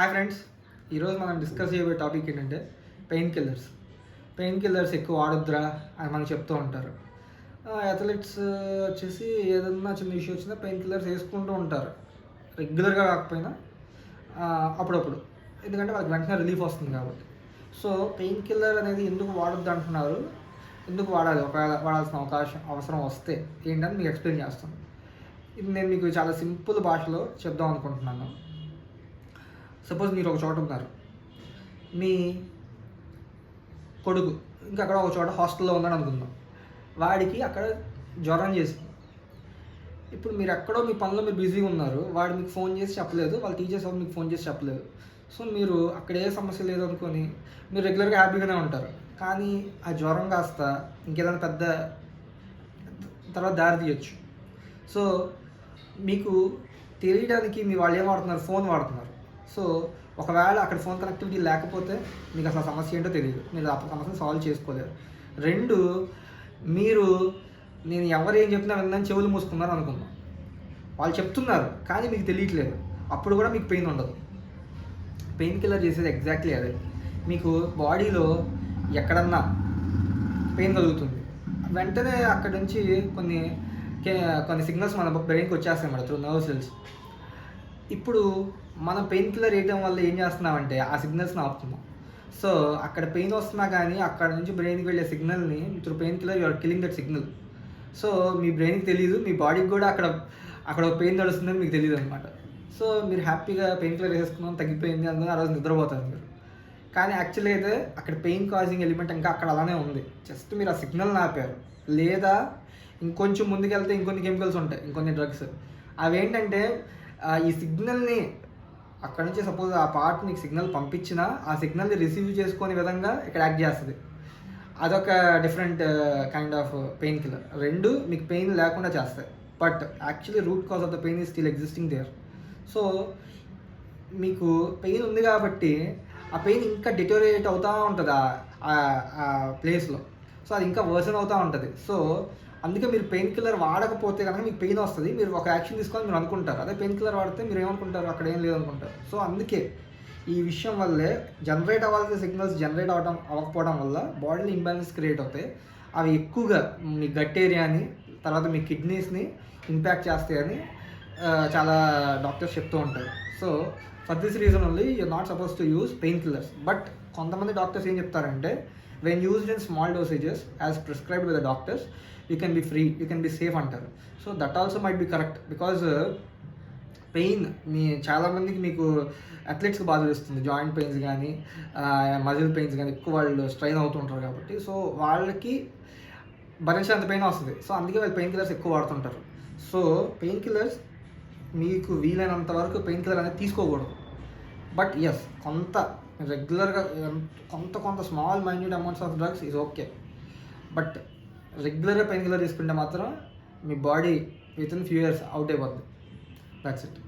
Hi friends, ఈరోజు మనం discuss చేయబోయే టాపిక్ ఏంటంటే పెయిన్ కిల్లర్స్. పెయిన్ కిల్లర్స్ ఎక్కువ వాడొద్దురా అని మనకు చెప్తూ ఉంటారు. అథ్లెట్స్ వచ్చేసి ఏదన్నా చిన్న ఇష్యూ వచ్చినా పెయిన్ కిల్లర్స్ వేసుకుంటూ ఉంటారు, రెగ్యులర్గా కాకపోయినా అప్పుడప్పుడు, ఎందుకంటే వాళ్ళకి వెంటనే రిలీఫ్ వస్తుంది కాబట్టి. సో పెయిన్ కిల్లర్ అనేది ఎందుకు వాడొద్దు అంటున్నారు, ఎందుకు వాడాలి, ఒకవేళ వాడాల్సిన అవసరం వస్తే ఏంటని మీకు ఎక్స్ప్లెయిన్ చేస్తాను. ఇది నేను మీకు చాలా సింపుల్ భాషలో చెప్దాం అనుకుంటున్నాను. సపోజ్ మీరు ఒక చోట ఉన్నారు, మీ కొడుకు ఇంకా అక్కడ ఒక చోట హాస్టల్లో ఉన్నాడు అనుకుందాం. వాడికి అక్కడ జ్వరం చేసింది. ఇప్పుడు మీరు ఎక్కడో మీ పనిలో మీరు బిజీగా ఉన్నారు, వాడు మీకు ఫోన్ చేసి చెప్పలేదు, వాళ్ళ టీచర్స్ వాళ్ళు మీకు ఫోన్ చేసి చెప్పలేదు. సో మీరు అక్కడ ఏ సమస్య లేదు అనుకొని మీరు రెగ్యులర్గా హ్యాపీగానే ఉంటారు. కానీ ఆ జ్వరం కాస్త ఇంకేదైనా పెద్ద తర్వాత దారి తీయచ్చు. సో మీకు తెలియడానికి మీ వాళ్ళు ఏం వాడుతున్నారు, ఫోన్ వాడుతున్నారు. సో ఒకవేళ అక్కడ ఫోన్ కనెక్టివిటీ లేకపోతే మీకు అసలు సమస్య ఏంటో తెలియదు, మీరు ఆ సమస్యను సాల్వ్ చేసుకోలేరు. రెండు, మీరు నేను ఎవరు ఏం చెప్పినా విందని చెవులు మూసుకున్నారు అనుకుందాం. వాళ్ళు చెప్తున్నారు కానీ మీకు తెలియట్లేదు, అప్పుడు కూడా మీకు పెయిన్ ఉండదు. పెయిన్ కిల్లర్ చేసేది ఎగ్జాక్ట్లీ అదే. మీకు బాడీలో ఎక్కడన్నా పెయిన్ కలుగుతుంది, వెంటనే అక్కడి నుంచి కొన్ని సిగ్నల్స్ మన బ్రెయిన్కి వచ్చేస్తాయి అన్నమాట త్రూ నర్వ్ సెల్స్. ఇప్పుడు మనం పెయిన్ కిల్లర్ వేయడం వల్ల ఏం చేస్తున్నామంటే ఆ సిగ్నల్స్ని ఆపుతున్నాం. సో అక్కడ పెయిన్ వస్తున్నా కానీ అక్కడ నుంచి బ్రెయిన్కి వెళ్ళే సిగ్నల్ని through pain killer you're killing that signal. So మీ బ్రెయిన్కి తెలియదు, మీ బాడీకి కూడా అక్కడ పెయిన్ నడుస్తుందని మీకు తెలియదు అనమాట. సో మీరు హ్యాపీగా పెయిన్ కిల్లర్ వేసుకున్నాం, తగ్గిపోయింది అందుకని ఆ రోజు నిద్రపోతారు మీరు. కానీ యాక్చువల్లీ అయితే అక్కడ పెయిన్ కాజింగ్ ఎలిమెంట్ ఇంకా అక్కడ అలానే ఉంది, జస్ట్ మీరు ఆ సిగ్నల్ని ఆపారు. లేదా ఇంకొంచెం ముందుకెళ్తే ఇంకొన్ని కెమికల్స్ ఉంటాయి, ఇంకొన్ని డ్రగ్స్. అవేంటంటే ఈ సిగ్నల్ని అక్కడ నుంచి సపోజ్ ఆ పార్ట్ నీకు సిగ్నల్ పంపించినా ఆ సిగ్నల్ని రిసీవ్ చేసుకునే విధంగా ఇక్కడ యాక్ట్ చేస్తుంది. అదొక different kind of pain killer. రెండు మీకు పెయిన్ లేకుండా చేస్తాయి, but actually root cause of the pain is still existing there. So మీకు పెయిన్ ఉంది కాబట్టి ఆ పెయిన్ ఇంకా డిటోరియేట్ అవుతూ ఉంటుంది ఆ ప్లేస్లో. సో అది ఇంకా వర్సన్ అవుతూ ఉంటుంది. సో అందుకే మీరు పెయిన్ కిల్లర్ వాడకపోతే కనుక మీకు పెయిన్ వస్తుంది, మీరు ఒక యాక్షన్ తీసుకొని మీరు అనుకుంటారు. అదే పెయిన్ కిల్లర్ వాడితే మీరు ఏమనుకుంటారు, అక్కడ ఏం లేదనుకుంటారు. సో అందుకే ఈ విషయం వల్లే జనరేట్ అవ్వాల్సిన సిగ్నల్స్ జనరేట్ అవ్వకపోవడం వల్ల బాడీలో ఇంబ్యాలెన్స్ క్రియేట్ అవుతాయి. అవి ఎక్కువగా మీ గట్ ఏరియాని, తర్వాత మీ కిడ్నీస్ని ఇంపాక్ట్ చేస్తాయని చాలా డాక్టర్స్ చెప్తూ ఉంటారు. So for this reason only you're not suppose to use pain killers. But కొంతమంది డాక్టర్స్ ఏం చెప్తారంటే when used in small dosages as prescribed by the doctors you can be free, you can be safe అంటారు. So that also might be correct, because pain చాలామందికి మీకు అథ్లెట్స్కి బాధ వేస్తుంది, joint pains కానీ మజిల్ పెయిన్స్ కానీ ఎక్కువ వాళ్ళు స్ట్రైన్ అవుతుంటారు కాబట్టి. సో వాళ్ళకి భరించేంత పెయిన్ వస్తుంది. సో అందుకే వాళ్ళు పెయిన్ కిల్లర్స్ ఎక్కువ వాడుతుంటారు. సో పెయిన్ కిల్లర్స్ మీకు వీలైనంత వరకు పెయిన్ కిల్లర్ అనేది తీసుకోకూడదు. బట్ ఎస్, కొంత రెగ్యులర్గా కొంత small minute amounts of drugs is okay. But రెగ్యులర్గా పెయిన్ కిల్లర్ తీసుకుంటే మాత్రం మీ body within few years out అయిపోద్ది. That's it.